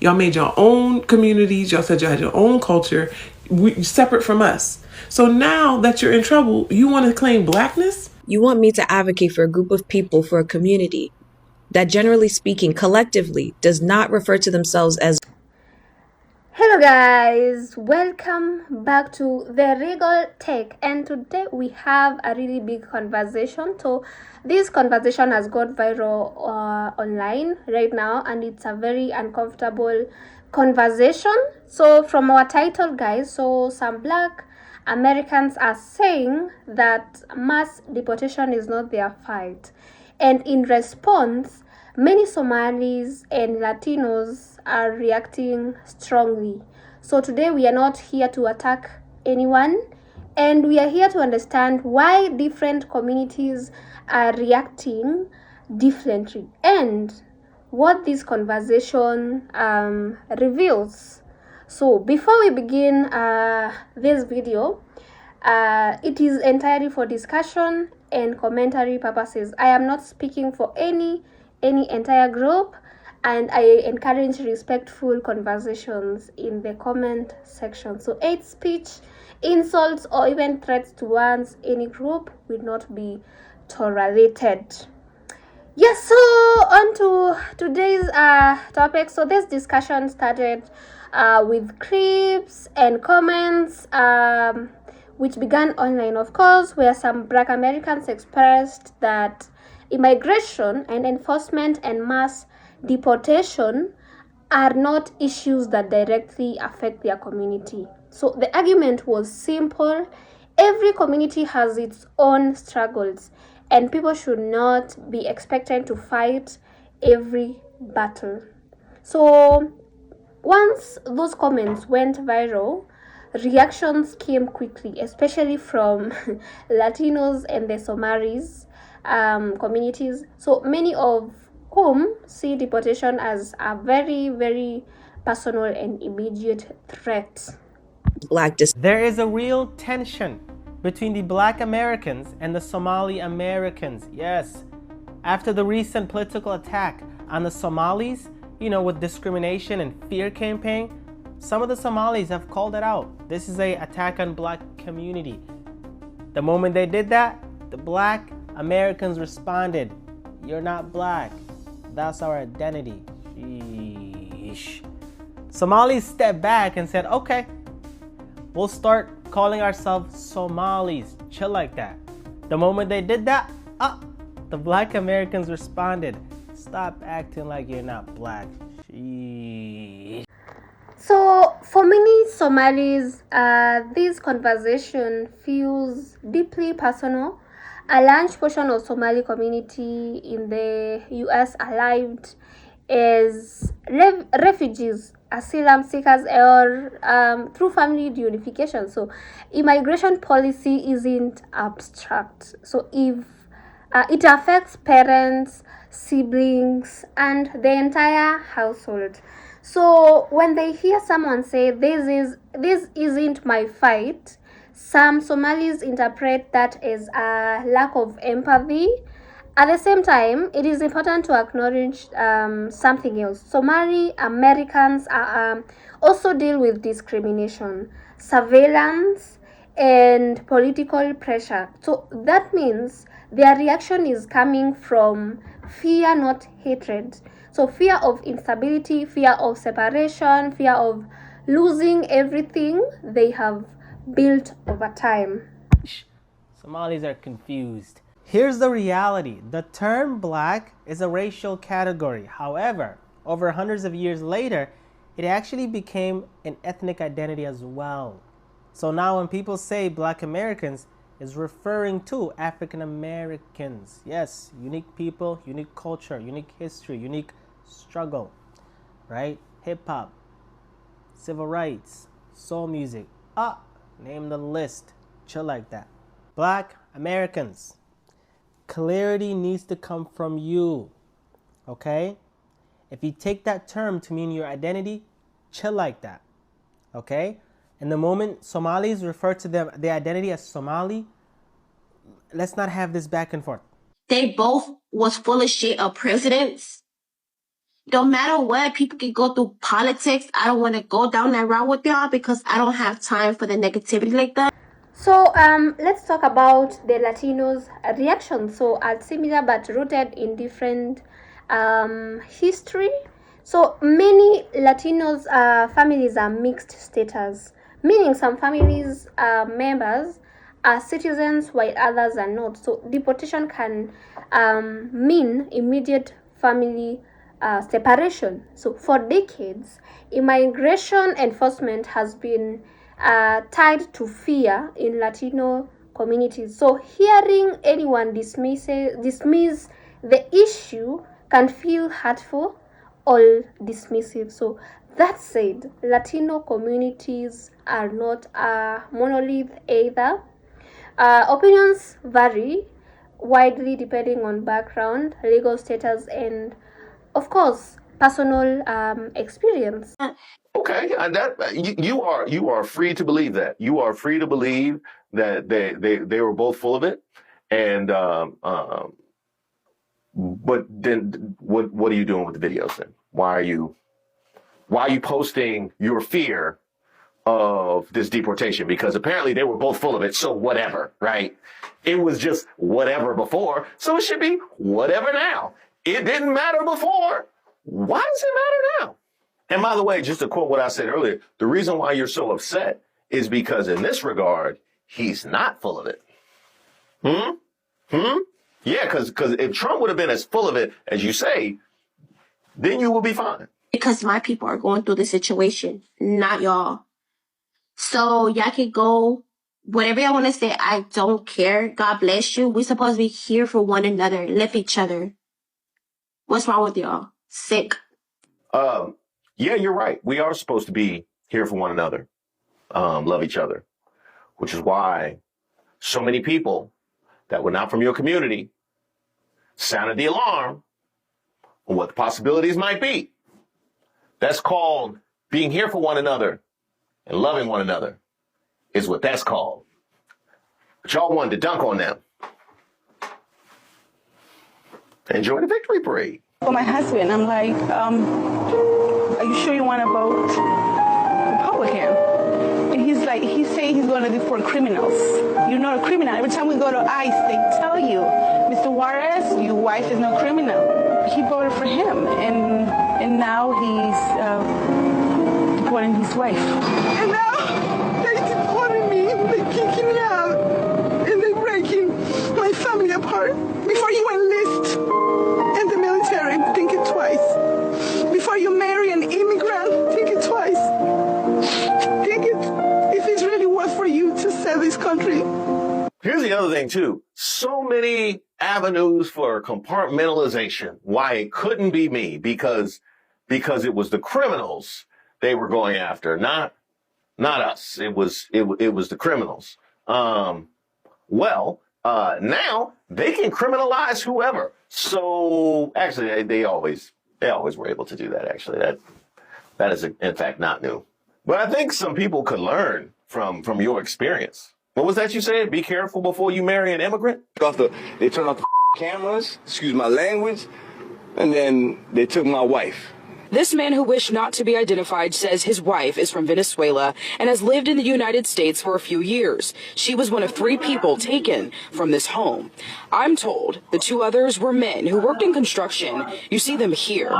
Y'all made your own communities. Y'all said you had your own culture, separate from us. So now that you're in trouble, you want to claim blackness? You want me to advocate for a group of people, for a community that, generally speaking, collectively, does not refer to themselves as. Hello guys, welcome back to the Regal Tech, and today we have a really big conversation. So this conversation has gone viral online right now, and it's a very uncomfortable conversation. So from our title, guys, so some black Americans are saying that mass deportation is not their fight, and in response, many Somalis and Latinos are reacting strongly. So today we are not here to attack anyone, and we are here to understand why different communities are reacting differently and what this conversation reveals. So before we begin this video, it is entirely for discussion and commentary purposes. I am not speaking for any entire group, and I encourage respectful conversations in the comment section. So hate speech, insults, or even threats towards any group will not be tolerated. Yes, so on to today's topic. So this discussion started with clips and comments which began online, of course, where some Black Americans expressed that immigration and enforcement and mass deportation are not issues that directly affect their community. So the argument was simple. Every community has its own struggles, and people should not be expected to fight every battle. So once those comments went viral, reactions came quickly, especially from Latinos and the Somalis communities. So many of whom see deportation as a very, very personal and immediate threat. There is a real tension between the Black Americans and the Somali Americans. Yes, after the recent political attack on the Somalis, with discrimination and fear campaign, some of the Somalis have called it out. This is an attack on Black community. The moment they did that, the Black Americans responded, "You're not Black. That's our identity." Sheesh. Somalis stepped back and said, "Okay, we'll start calling ourselves Somalis." Chill like that. The moment they did that, the Black Americans responded, "Stop acting like you're not Black." Sheesh. So for many Somalis, this conversation feels deeply personal. A large portion of Somali community in the US are lived as refugees, asylum seekers, or through family reunification. So immigration policy isn't abstract. So if it affects parents, siblings, and the entire household. So when they hear someone say this isn't my fight, some Somalis interpret that as a lack of empathy. At the same time, it is important to acknowledge something else. Somali Americans also deal with discrimination, surveillance, and political pressure. So that means their reaction is coming from fear, not hatred. So fear of instability, fear of separation, fear of losing everything they have built over time. Somalis are confused. Here's the reality. The term Black is a racial category. However, over hundreds of years later, it actually became an ethnic identity as well. So now when people say Black Americans, is referring to African Americans. Yes, unique people, unique culture, unique history, unique struggle, right? Hip hop, civil rights, soul music. Name the list. Chill like that. Black Americans. Clarity needs to come from you, okay? If you take that term to mean your identity, chill like that, okay? And the moment Somalis refer to their identity as Somali, let's not have this back and forth. They both was full of shit of presidents. No matter what, people can go through politics. I don't want to go down that route with y'all because I don't have time for the negativity like that. So let's talk about the Latinos' reaction. So similar but rooted in different history. So many Latinos families are mixed status, meaning some families members are citizens while others are not. So deportation can mean immediate family separation. So for decades, immigration enforcement has been tied to fear in Latino communities. So hearing anyone dismiss the issue can feel hurtful or dismissive. So that said, Latino communities are not a monolith either. Opinions vary widely depending on background, legal status, and of course personal experience. Okay, and you are free to believe that. You are free to believe that they were both full of it, and but then what are you doing with the videos then? Why are you posting your fear of this deportation? Because apparently they were both full of it, so whatever, right? It was just whatever before, so it should be whatever now. It didn't matter before. Why does it matter now? And by the way, just to quote what I said earlier, the reason why you're so upset is because in this regard, he's not full of it. Yeah, because if Trump would have been as full of it as you say, then you will be fine. Because my people are going through the situation, not y'all. So y'all can go, whatever y'all want to say, I don't care. God bless you. We're supposed to be here for one another, lift each other. What's wrong with y'all? Sick. Yeah, you're right. We are supposed to be here for one another, love each other, which is why so many people that were not from your community sounded the alarm on what the possibilities might be. That's called being here for one another and loving one another is what that's called. But y'all wanted to dunk on them. Enjoy the victory parade. For my husband, I'm like, are you sure you want to vote Republican? And he's like, he's saying he's going to deport criminals. You're not a criminal. Every time we go to ICE, they tell you, Mr. Juarez, your wife is no criminal. He voted for him, and now he's deporting his wife. And now they're deporting me, they're kicking me out, and they're breaking my family apart. Before you enlist in the military, think it twice. Before you marry an immigrant, think it twice. Think it if it's really worth for you to sell this country. Here's the other thing, too. So many avenues for compartmentalization. Why it couldn't be me, because it was the criminals they were going after, not us. It was the criminals. Now they can criminalize whoever. So actually, they always were able to do that. Actually, that is in fact not new. But I think some people could learn from your experience. What was that you said? Be careful before you marry an immigrant? They turned off the cameras, excuse my language, and then they took my wife. This man who wished not to be identified says his wife is from Venezuela and has lived in the United States for a few years. She was one of 3 people taken from this home. I'm told the 2 others were men who worked in construction. You see them here.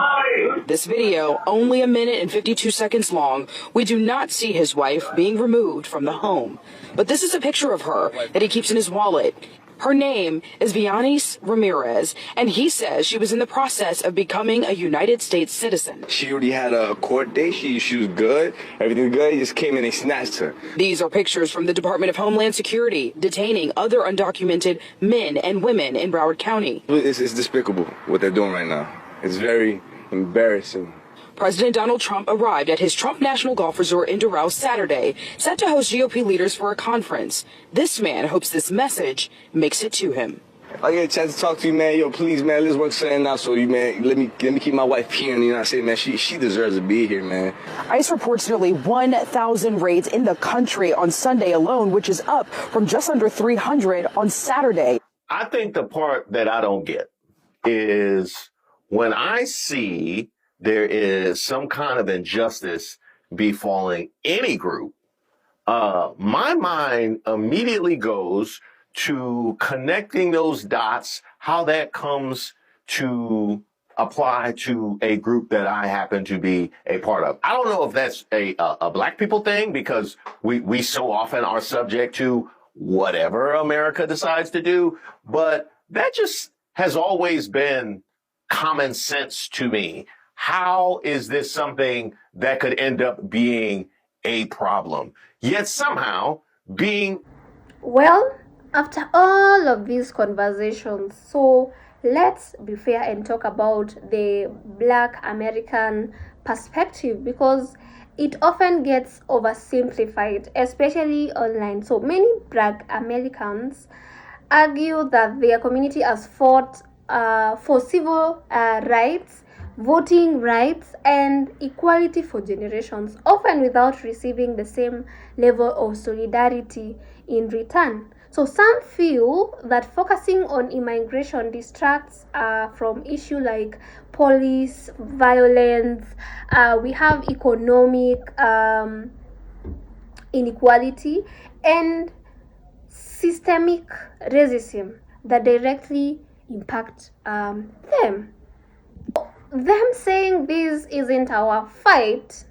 This video, only 1 minute and 52 seconds long, we do not see his wife being removed from the home. But this is a picture of her that he keeps in his wallet. Her name is Vianis Ramirez, and he says she was in the process of becoming a United States citizen. She already had a court date. She was good. Everything good. He just came in and snatched her. These are pictures from the Department of Homeland Security detaining other undocumented men and women in Broward County. It's despicable what they're doing right now. It's very embarrassing. President Donald Trump arrived at his Trump National Golf Resort in Doral Saturday, set to host GOP leaders for a conference. This man hopes this message makes it to him. If I get a chance to talk to you, man, yo, please, man, let's work something out. So you, man, let me keep my wife here. And you know what I'm saying, man, she deserves to be here, man. ICE reports nearly 1,000 raids in the country on Sunday alone, which is up from just under 300 on Saturday. I think the part that I don't get is when I see there is some kind of injustice befalling any group, my mind immediately goes to connecting those dots, how that comes to apply to a group that I happen to be a part of. I don't know if that's a black people thing, because we so often are subject to whatever America decides to do, but that just has always been common sense to me. How is this something that could end up being a problem, yet somehow being... Well, after all of these conversations, so let's be fair and talk about the Black American perspective, because it often gets oversimplified, especially online. So many Black Americans argue that their community has fought for civil rights, voting rights, and equality for generations, often without receiving the same level of solidarity in return. So some feel that focusing on immigration distracts from issues like police violence. We have economic inequality and systemic racism that directly impact them. Them saying this isn't our fight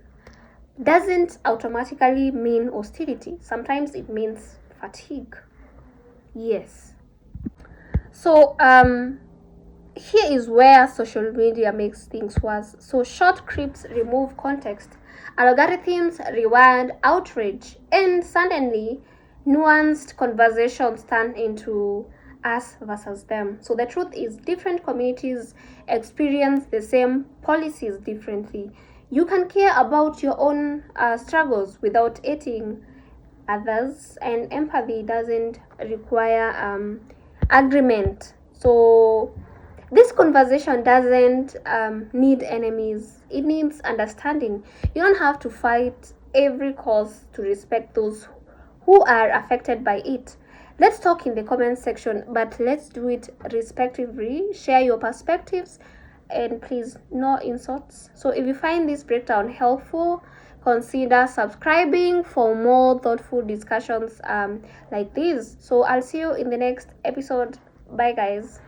doesn't automatically mean hostility. Sometimes it means fatigue. Yes. So here is where social media makes things worse. So short clips remove context, algorithms reward outrage, and suddenly nuanced conversations turn into us versus them. So the truth is, different communities experience the same policies differently. You can care about your own struggles without hating others, and empathy doesn't require agreement. So this conversation doesn't need enemies, it needs understanding. You don't have to fight every cause to respect those who are affected by it. Let's talk in the comment section, but let's do it respectively. Share your perspectives, and please, no insults. So if you find this breakdown helpful, consider subscribing for more thoughtful discussions like this. So I'll see you in the next episode. Bye guys.